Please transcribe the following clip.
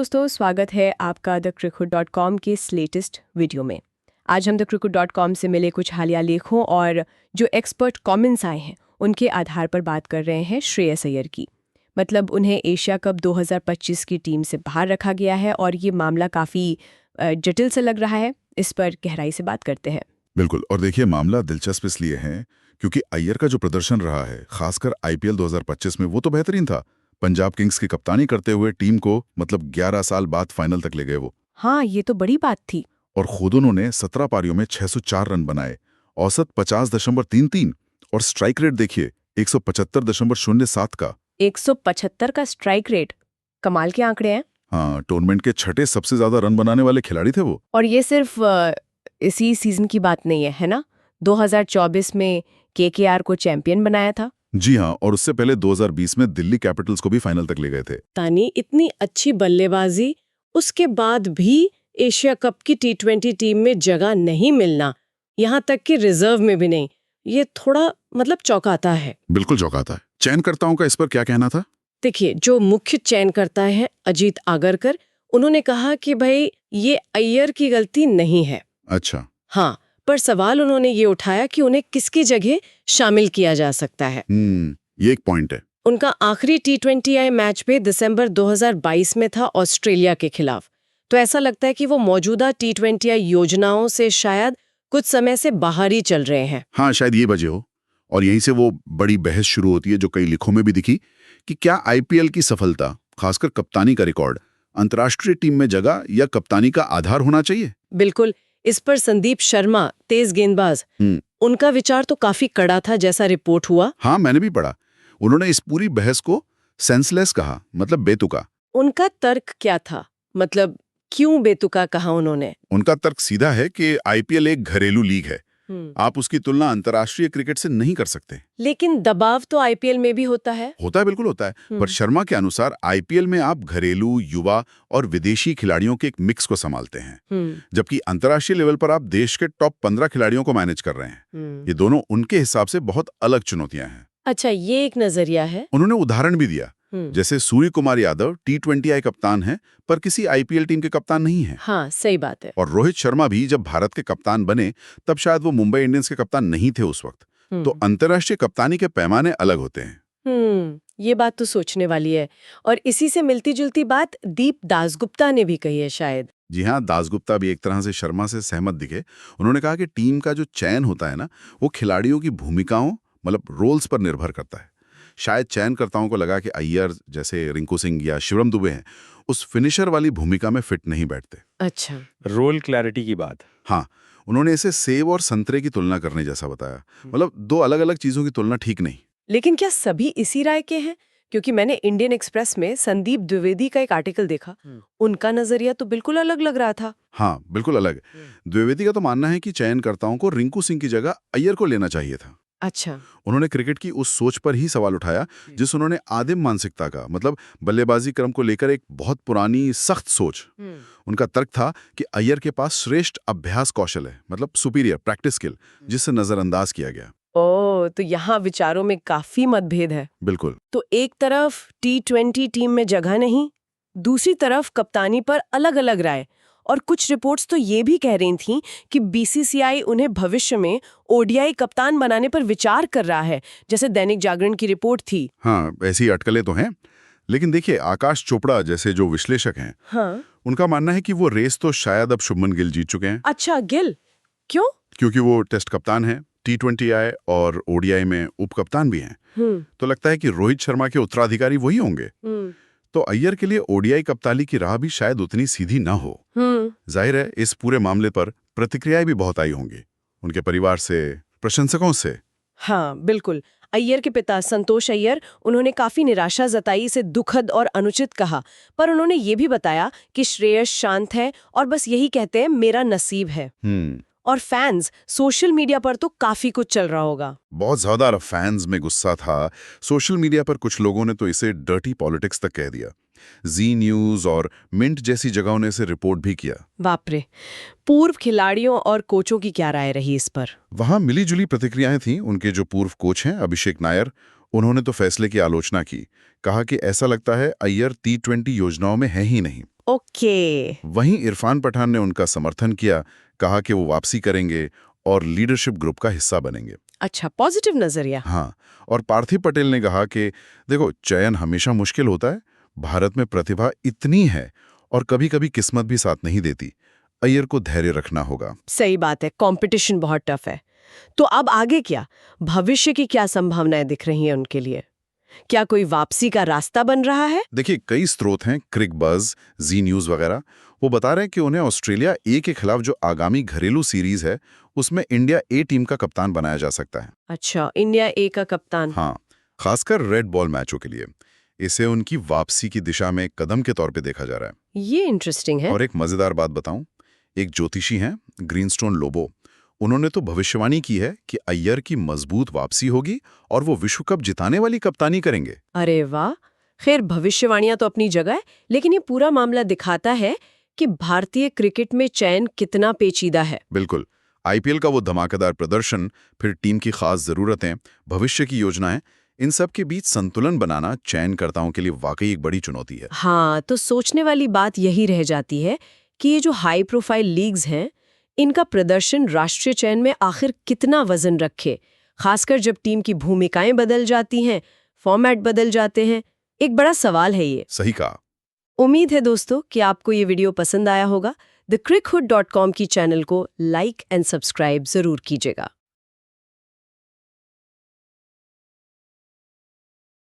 दोस्तों, स्वागत है आपका thecricket.com के इस लेटेस्ट वीडियो में। आज हम thecricket.com से मिले कुछ हालिया लेखों और जो एक्सपर्ट कमेंट्स आए हैं उनके आधार पर बात कर रहे हैं श्रेयस अय्यर की। मतलब उन्हें एशिया कप 2025 की टीम से बाहर रखा गया है और ये मामला काफ़ी जटिल सा लग रहा है। इस पर गहराई से बात करते हैं। बिल्कुल, और देखिए मामला दिलचस्प इसलिए है क्योंकि अय्यर का जो प्रदर्शन रहा है, खासकर आईपीएल 2025 में, वो तो बेहतरीन था। पंजाब किंग्स की कप्तानी करते हुए टीम को 11 साल बाद फाइनल तक ले गए वो। हाँ, ये तो बड़ी बात थी। और खुद उन्होंने 17 पारियों में 604 रन बनाए, औसत 50.33 और स्ट्राइक रेट देखिए 175.07 का। 175 का स्ट्राइक रेट, कमाल के आंकड़े हैं। हाँ, टूर्नामेंट के छठे सबसे ज्यादा रन बनाने वाले खिलाड़ी थे वो। और ये सिर्फ इसी सीजन की बात नहीं है ना? 2024 में केकेआर को चैंपियन बनाया था। जी हाँ, और उससे पहले 2020 में दिल्ली कैपिटल्स को भी फाइनल तक ले गए थे। तानी इतनी अच्छी बल्लेबाजी, उसके बाद भी एशिया कप की टी20 टीम में जगह नहीं मिलना, यहाँ तक कि रिजर्व में भी नहीं, ये थोड़ा चौंकाता है। बिल्कुल चौंकाता है। चयनकर्ताओं का इस पर क्या कहना था? देखिए, जो मुख्य चयनकर्ता है अजीत आगरकर, उन्होंने कहा कि भाई ये अय्यर की गलती नहीं है। अच्छा। हाँ, पर सवाल उन्होंने ये उठाया कि उन्हें किसकी जगह शामिल किया जा सकता है। ये एक पॉइंट है। उनका आखिरी टी20 मैच पे दिसंबर 2022 में था ऑस्ट्रेलिया के खिलाफ, तो ऐसा लगता है कि वो मौजूदा टी20 योजनाओं से शायद कुछ समय से बाहर ही चल रहे हैं। हाँ, शायद ये वजह हो। और यहीं से वो बड़ी बहस शुरू होती है जो कई लिखों में भी दिखी कि क्या आईपीएल की सफलता, खासकर कप्तानी का रिकॉर्ड, अंतर्राष्ट्रीय टीम में जगह या कप्तानी का आधार होना चाहिए? बिल्कुल। इस पर संदीप शर्मा, तेज गेंदबाज, उनका विचार तो काफी कड़ा था, जैसा रिपोर्ट हुआ। हाँ, मैंने भी पढ़ा। उन्होंने इस पूरी बहस को सेंसलेस कहा, मतलब बेतुका। उनका तर्क क्या था? क्यों बेतुका कहा उन्होंने? उनका तर्क सीधा है कि आईपीएल एक घरेलू लीग है, आप उसकी तुलना अंतर्राष्ट्रीय क्रिकेट से नहीं कर सकते। लेकिन दबाव तो आईपीएल में भी होता है। बिल्कुल होता है। पर शर्मा के अनुसार आईपीएल में आप घरेलू, युवा और विदेशी खिलाड़ियों के एक मिक्स को संभालते हैं, जबकि अंतर्राष्ट्रीय लेवल पर आप देश के टॉप 15 खिलाड़ियों को मैनेज कर रहे हैं। ये दोनों उनके हिसाब से बहुत अलग चुनौतियां हैं। अच्छा, ये एक नजरिया है। उन्होंने उदाहरण भी दिया, जैसे सूर्य कुमार यादव टी20 कप्तान है पर किसी आईपीएल टीम के कप्तान नहीं है। हाँ, सही बात है। और रोहित शर्मा भी जब भारत के कप्तान बने तब शायद वो मुंबई इंडियंस के कप्तान नहीं थे उस वक्त। तो अंतर्राष्ट्रीय कप्तानी के पैमाने अलग होते हैं। ये बात तो सोचने वाली है। और इसी से मिलती जुलती बात दीप दासगुप्ता ने भी कही है शायद। जी हाँ, दासगुप्ता भी एक तरह से शर्मा से सहमत दिखे। उन्होंने कहा कि टीम का जो चयन होता है ना, वो खिलाड़ियों की भूमिकाओं, रोल्स पर निर्भर करता है। शायद चयनकर्ताओं को लगा कि अय्यर जैसे रिंकू सिंह या शिवम दुबे हैं, उस फिनिशर वाली भूमिका में फिट नहीं बैठते। अच्छा, रोल क्लैरिटी की बात। हाँ, उन्होंने इसे सेब और संतरे की तुलना करने जैसा बताया। दो अलग अलग चीजों की तुलना ठीक नहीं। लेकिन क्या सभी इसी राय के हैं? क्योंकि मैंने इंडियन एक्सप्रेस में संदीप द्विवेदी का एक आर्टिकल देखा, उनका नजरिया तो बिल्कुल अलग लग रहा था। हाँ, बिल्कुल अलग। द्विवेदी का तो मानना है कि चयनकर्ताओं को रिंकू सिंह की जगह अय्यर को लेना चाहिए था। अच्छा। उन्होंने क्रिकेट की उस सोच पर ही सवाल उठाया जिस उन्होंने आदिम मानसिकता का, बल्लेबाजी क्रम को लेकर एक बहुत पुरानी सख्त सोच। उनका तर्क था कि अय्यर के पास श्रेष्ठ अभ्यास कौशल है, सुपीरियर प्रैक्टिस स्किल, जिससे नजरअंदाज किया गया। ओह, तो यहाँ विचारों में काफी मतभेद है। बिल्कुल। तो एक तरफ टी20 टीम में जगह नहीं, दूसरी तरफ कप्तानी पर अलग अलग राय। और कुछ रिपोर्ट्स तो ये भी कह रही थीं कि बीसीसीआई उन्हें भविष्य में ओडीआई कप्तान बनाने पर विचार कर रहा है, जैसे दैनिक जागरण की रिपोर्ट थी। हाँ, ऐसी अटकलें तो हैं। लेकिन देखिए, आकाश चोपड़ा जैसे जो विश्लेषक हैं, हाँ, उनका मानना है कि वो रेस तो शायद अब शुभमन गिल जीत चुके हैं। अच्छा, गिल क्यों? क्योंकि वो टेस्ट कप्तान है, टी20 और ओडीआई में उप कप्तान भी हैं। तो लगता है कि रोहित शर्मा के उत्तराधिकारी वही होंगे। तो अय्यर के लिए ओडीआई कप्तानी की राह भी शायद उतनी सीधी ना हो। जाहिर है, इस पूरे मामले पर प्रतिक्रियाएं भी बहुत आई होंगी, उनके परिवार से, प्रशंसकों से। हाँ, बिल्कुल। अय्यर के पिता संतोष अय्यर, उन्होंने काफी निराशा जताई, इसे दुखद और अनुचित कहा। पर उन्होंने ये भी बताया कि श्रेयस शांत है और बस यही कहते हैं, मेरा नसीब है। और फैंस, सोशल मीडिया पर तो काफी कुछ चल रहा होगा। बहुत ज्यादा फैंस में गुस्सा था। सोशल मीडिया पर कुछ लोगों ने तो इसे डर्टी पॉलिटिक्स तक कह दिया। जी न्यूज और मिंट जैसी जगहों ने इसे रिपोर्ट भी किया। बाप रे। पूर्व खिलाड़ियों और कोचों की क्या राय रही इस पर? वहां मिलीजुली प्रतिक्रियाएं थीं। उनके जो पूर्व कोच हैं अभिषेक नायर, उन्होंने तो फैसले की आलोचना की। कहा कि ऐसा लगता है अय्यर टी20 योजनाओं में है ही नहीं। ओके। वहीं इरफान पठान ने उनका समर्थन किया, कहा कि वो वापसी करेंगे और लीडरशिप ग्रुप का हिस्सा बनेंगे। अच्छा, पॉजिटिव नजरिया। हाँ, और पार्थिव पटेल ने कहा कि देखो, चयन हमेशा मुश्किल होता है, भारत में प्रतिभा इतनी है और कभी-कभी किस्मत भी साथ नहीं देती। अय्यर को धैर्य रखना होगा। सही बात है, कंपटीशन बहुत टफ है। तो अब आगे क्या? भविष्य की क्या संभावनाएं दिख रही हैं उनके लिए? क्या कोई वापसी का रास्ता बन रहा है? देखिए, कई स्रोत हैं, क्रिक बज़, जी न्यूज़ वगैरह, वो बता रहे हैं कि उन्हें ऑस्ट्रेलिया ए के खिलाफ जो आगामी घरेलू सीरीज है, उसमें इंडिया ए टीम का कप्तान बनाया जा सकता है। अच्छा, इंडिया ए का कप्तान। हाँ, खासकर रेड बॉल मैचों के लिए। इसे उनकी वापसी की दिशा में कदम के तौर पे देखा जा रहा है। ये इंटरेस्टिंग है। और एक मजेदार बात बताऊं, एक ज्योतिषी हैं, ग्रीनस्टोन लोबो, उन्होंने तो भविष्यवाणी की है कि अय्यर की मजबूत वापसी होगी और वो विश्व कप जिताने वाली कप्तानी करेंगे। अरे वाह। खैर, भविष्यवाणियां तो अपनी जगह है, लेकिन ये पूरा मामला दिखाता है कि भारतीय क्रिकेट में चयन कितना पेचीदा है। बिल्कुल, आईपीएल का वो धमाकेदार प्रदर्शन, फिर टीम की खास जरूरतें, भविष्य की योजनाएं, इन सब के बीच संतुलन बनाना चयनकर्ताओं के लिए वाकई एक बड़ी चुनौती है। हाँ, तो सोचने वाली बात यही रह जाती है कि ये जो हाई प्रोफाइल लीग्स हैं, इनका प्रदर्शन राष्ट्रीय चयन में आखिर कितना वजन रखे, खासकर जब टीम की भूमिकाएं बदल जाती हैं, फॉर्मेट बदल जाते हैं। एक बड़ा सवाल है ये। सही कहा। उम्मीद है दोस्तों कि आपको ये वीडियो पसंद आया होगा। thecrickhood.com की चैनल को लाइक एंड सब्सक्राइब जरूर कीजिएगा।